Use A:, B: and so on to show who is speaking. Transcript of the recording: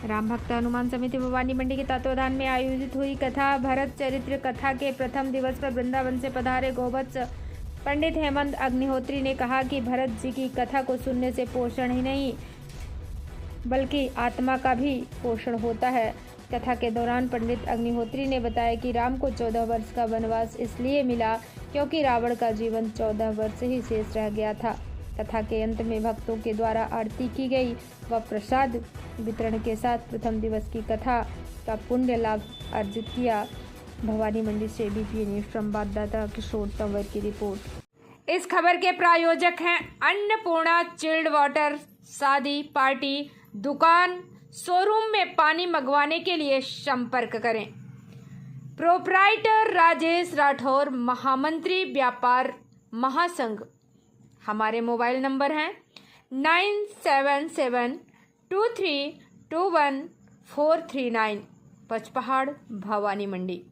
A: राम भक्त हनुमान समिति भवानी मंडी के तत्वाधान में आयोजित हुई कथा भरत चरित्र कथा के प्रथम दिवस पर वृंदावन से पधारे गोवत्स पंडित हेमंत अग्निहोत्री ने कहा कि भरत जी की कथा को सुनने से पोषण ही नहीं बल्कि आत्मा का भी पोषण होता है। कथा के दौरान पंडित अग्निहोत्री ने बताया कि राम को 14 वर्ष का वनवास इसलिए मिला क्योंकि रावण का जीवन 14 वर्ष ही शेष रह गया था। कथा के अंत में भक्तों के द्वारा आरती की गई व प्रसाद वितरण के साथ प्रथम दिवस की कथा का पुण्य लाभ अर्जित किया। भवानी मंडी से बीपीए न्यूज संवाददाता किशोर तंवर की रिपोर्ट। इस खबर के प्रायोजक हैं अन्नपूर्णा चिल्ड वाटर। शादी पार्टी दुकान शोरूम में पानी मंगवाने के लिए संपर्क करें। प्रोप्राइटर राजेश राठौर, महामंत्री व्यापार महासंघ। हमारे मोबाइल नंबर हैं 9772321439, पचपहाड़ भवानी मंडी।